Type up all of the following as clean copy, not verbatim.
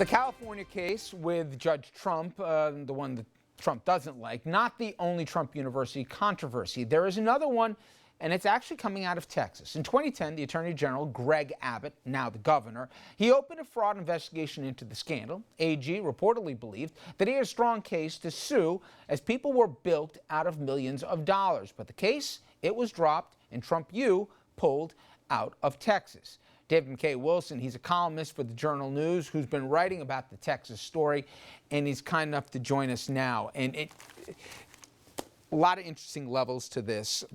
The California case with Judge Trump, the one that Trump doesn't like, not the only Trump University controversy. There is another one, and it's actually coming out of Texas. In 2010, the Attorney General, Greg Abbott, now the governor, he opened a fraud investigation into the scandal. AG reportedly believed that he had a strong case to sue as people were bilked out of millions of dollars. But the case, it was dropped, and Trump U pulled out of Texas. David McKay Wilson, he's a columnist for the Journal News who's been writing about the Texas story, and he's kind enough to join us now. And a lot of interesting levels to this.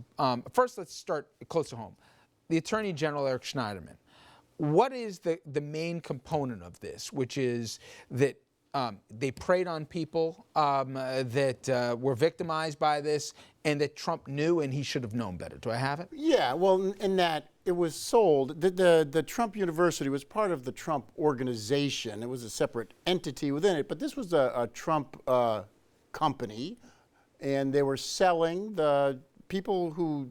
First, let's start close to home. The Attorney General, Eric Schneiderman. What is the main component of this, which is that they preyed on people that were victimized by this, and that Trump knew and he should have known better. Do I have it? Yeah, well, in that it was sold. The Trump University was part of the Trump organization. It was a separate entity within it, but this was a Trump company, and they were selling the people who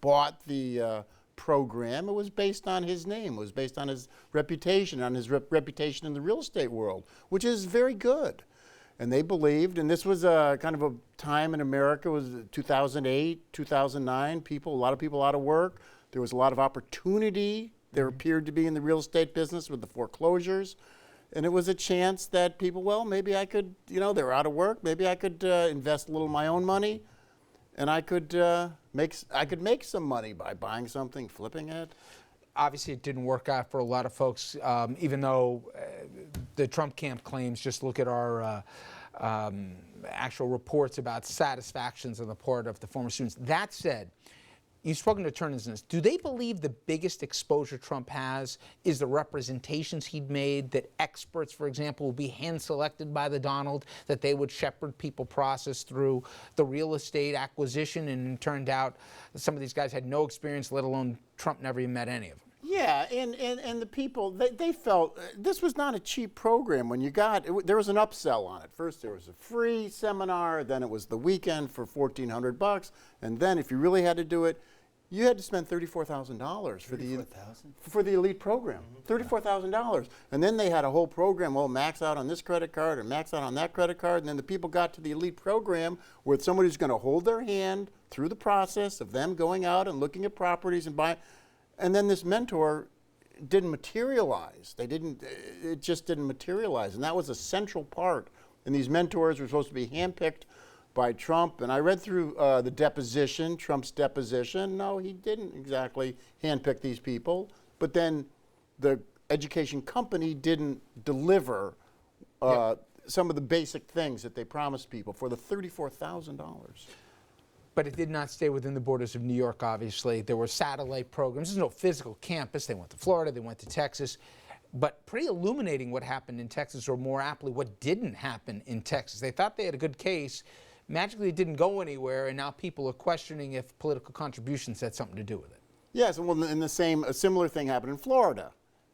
bought the program. It was based on his name. It was based on his reputation, reputation in the real estate world, which is very good. And they believed, and this was kind of a time in America, it was 2008, 2009, a lot of people out of work. There was a lot of opportunity. There appeared to be in the real estate business with the foreclosures. And it was a chance that people, well, maybe I could, they were out of work. Maybe I could invest a little of my own money, and I could make some money by buying something, flipping it. Obviously, it didn't work out for a lot of folks, even though the Trump camp claims, just look at our actual reports about satisfactions on the part of the former students. That said, you've spoken to attorneys in this. Do they believe the biggest exposure Trump has is the representations he'd made, that experts, for example, will be hand-selected by the Donald, that they would shepherd people process through the real estate acquisition, and it turned out some of these guys had no experience, let alone Trump never even met any of them? Yeah, and the people, they felt this was not a cheap program. When you got, there was an upsell on it. First there was a free seminar, then it was the weekend for $1,400, and then if you really had to do it, you had to spend $34,000 for the elite program. $34,000. And then they had a whole program, well, max out on this credit card and max out on that credit card, and then the people got to the elite program where somebody's going to hold their hand through the process of them going out and looking at properties and buying. And then this mentor didn't materialize. It just didn't materialize. And that was a central part. And these mentors were supposed to be handpicked by Trump. And I read through the deposition, Trump's deposition. No, he didn't exactly handpick these people. But then the education company didn't deliver some of the basic things that they promised people for the $34,000. But it did not stay within the borders of New York, obviously. There were satellite programs. There's no physical campus. They went to Florida. They went to Texas. But pretty illuminating what happened in Texas, or more aptly, what didn't happen in Texas. They thought they had a good case. Magically, it didn't go anywhere, and now people are questioning if political contributions had something to do with it. Yes, well, a similar thing happened in Florida.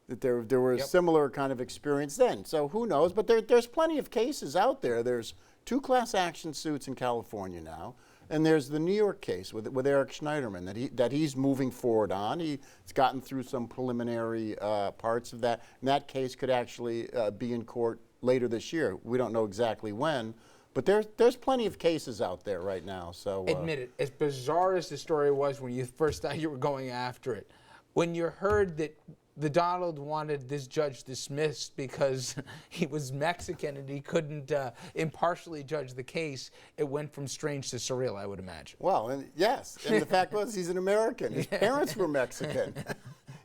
That there were similar kind of experience then. So who knows? But there's plenty of cases out there. There's 2 class action suits in California now. And there's the New York case with Eric Schneiderman that he's moving forward on. He's gotten through some preliminary parts of that. And that case could actually be in court later this year. We don't know exactly when, but there's plenty of cases out there right now. So admit it, as bizarre as the story was when you first thought you were going after it, when you heard that the Donald wanted this judge dismissed because he was Mexican and he couldn't impartially judge the case, it went from strange to surreal, I would imagine. Well, and yes, and the fact was he's an American. His parents were Mexican.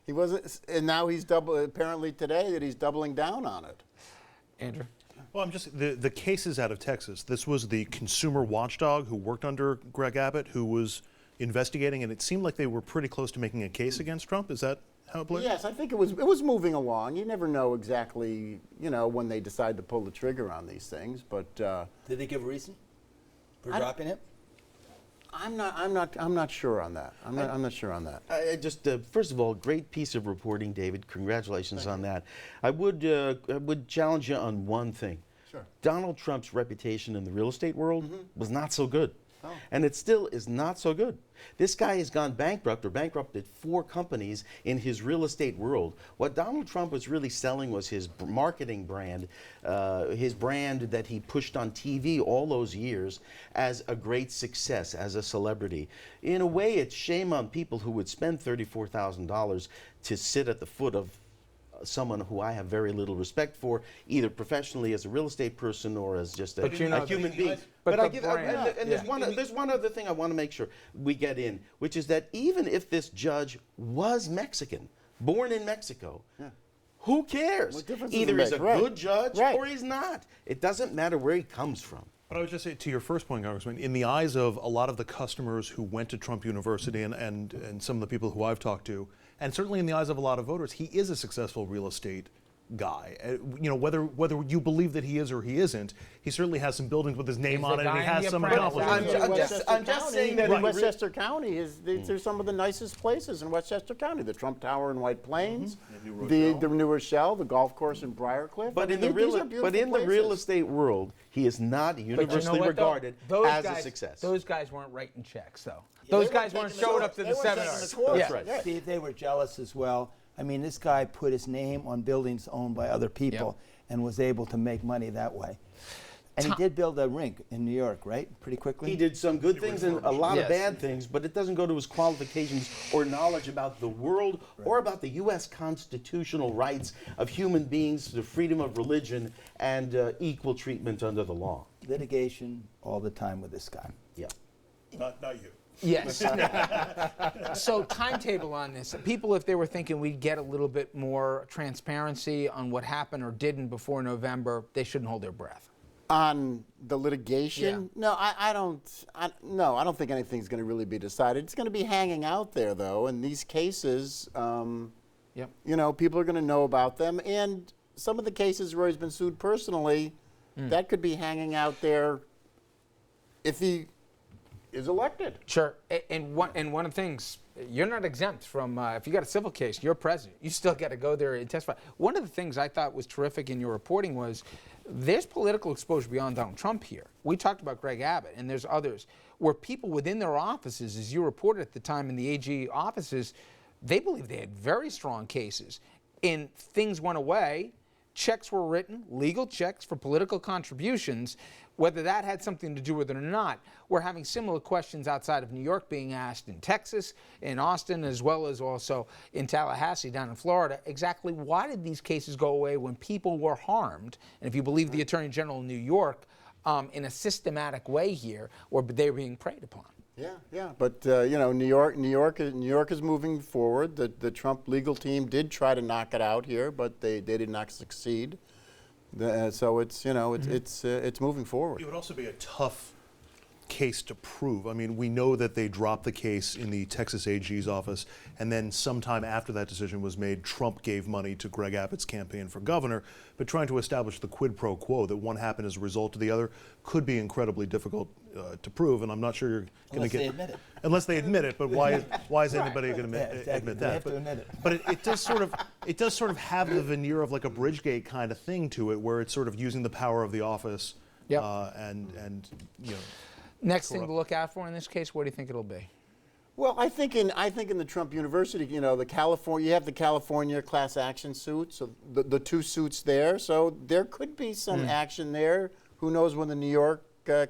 He wasn't, and now he's apparently today that he's doubling down on it. Andrew? Well, the cases out of Texas. This was the consumer watchdog who worked under Greg Abbott, who was investigating, and it seemed like they were pretty close to making a case against Trump. Is that how it played? Yes, I think it was moving along. You never know exactly, when they decide to pull the trigger on these things. But did they give a reason for dropping it? I'm not sure on that. I'm not sure on that. First of all, great piece of reporting, David. Congratulations on that. I would challenge you on one thing. Sure. Donald Trump's reputation in the real estate world was not so good. And it still is not so good. This guy has gone bankrupt or bankrupted 4 companies in his real estate world. What Donald Trump was really selling was his marketing brand, his brand that he pushed on TV all those years as a great success, as a celebrity. In a way, it's shame on people who would spend $34,000 to sit at the foot of someone who I have very little respect for, either professionally as a real estate person or as just a human being. But I give, there's one other thing I want to make sure we get in, which is that even if this judge was Mexican, born in Mexico, who cares? What difference does it Either he's a make? good judge or he's not. It doesn't matter where he comes from. But I would just say, to your first point, Congressman, in the eyes of a lot of the customers who went to Trump University and some of the people who I've talked to, and certainly in the eyes of a lot of voters, he is a successful real estate guy. Whether you believe that he is or he isn't, he certainly has some buildings with his name on it, and he has some accomplishments. I'm just saying that in Westchester County, there's some of the nicest places in Westchester County. The Trump Tower in White Plains, the New Rochelle, the golf course in Briarcliff. But in the real estate world, he is not universally regarded as a success. Those guys weren't writing checks, though. Those guys weren't showing up to the seminars. That's right. Steve, they were jealous as well. I mean, this guy put his name on buildings owned by other people and was able to make money that way. And he did build a rink in New York, right? Pretty quickly? He did some good things and a lot of bad things, but it doesn't go to his qualifications or knowledge about the world or about the U.S. constitutional rights of human beings, the freedom of religion, and equal treatment under the law. Litigation all the time with this guy. Yeah. Not you. Yes. So timetable on this. People, if they were thinking we'd get a little bit more transparency on what happened or didn't before November, they shouldn't hold their breath. On the litigation, no, I don't think anything's going to really be decided. It's going to be hanging out there, though, and these cases, people are going to know about them, and some of the cases where he's been sued personally, that could be hanging out there if he is elected. Sure, and one of the things, you're not exempt from, if you got a civil case, you're president, you still got to go there and testify. One of the things I thought was terrific in your reporting was there's political exposure beyond Donald Trump here. We talked about Greg Abbott, and there's others, where people within their offices, as you reported at the time in the AG offices, they believe they had very strong cases, and things went away. Checks were written, legal checks for political contributions. Whether that had something to do with it or not, we're having similar questions outside of New York being asked in Texas, in Austin, as well as also in Tallahassee down in Florida. Exactly why did these cases go away when people were harmed? And if you believe the Attorney General of New York, in a systematic way here, or they were being preyed upon. Yeah. But New York is moving forward. The Trump legal team did try to knock it out here, but they did not succeed. So it's moving forward. It would also be a tough case to prove. I mean, we know that they dropped the case in the Texas AG's office, and then sometime after that decision was made, Trump gave money to Greg Abbott's campaign for governor. But trying to establish the quid pro quo, that one happened as a result of the other, could be incredibly difficult to prove. And I'm not sure you're going to get, unless they admit it. Unless they admit it. But why is anybody going to admit that? They have to admit it. But it does sort of have the veneer of like a Bridgegate kind of thing to it, where it's sort of using the power of the office. And Next thing to look out for in this case, what do you think it'll be? Well, I think in the Trump University, you have the California class action suit, so the 2 suits there. So there could be some action there. Who knows when the New York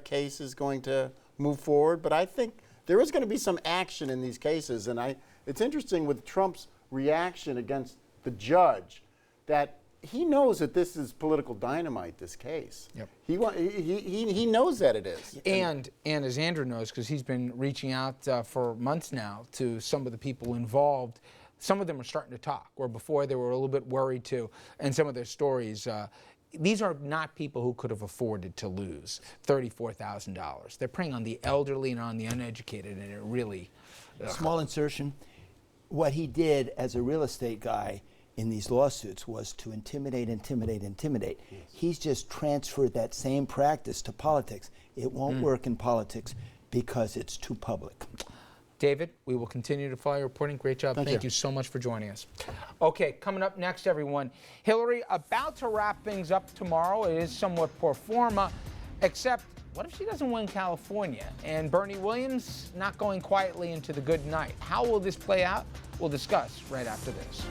case is going to move forward? But I think there is going to be some action in these cases, and it's interesting with Trump's reaction against the judge that he knows that this is political dynamite, this case. Yep. He knows that it is. And as Andrew knows, because he's been reaching out for months now to some of the people involved, some of them are starting to talk, where before they were a little bit worried too, and some of their stories. These are not people who could have afforded to lose $34,000. They're preying on the elderly and on the uneducated, and it really... Small insertion. What he did as a real estate guy in these lawsuits was to intimidate. Yes. He's just transferred that same practice to politics. It won't work in politics because it's too public. David, we will continue to follow your reporting. Great job. Thank you so much for joining us. Okay, coming up next, everyone. Hillary about to wrap things up tomorrow. It is somewhat pro forma, except What if she doesn't win California? And Bernie Williams not going quietly into the good night. How will this play out? We'll discuss right after this.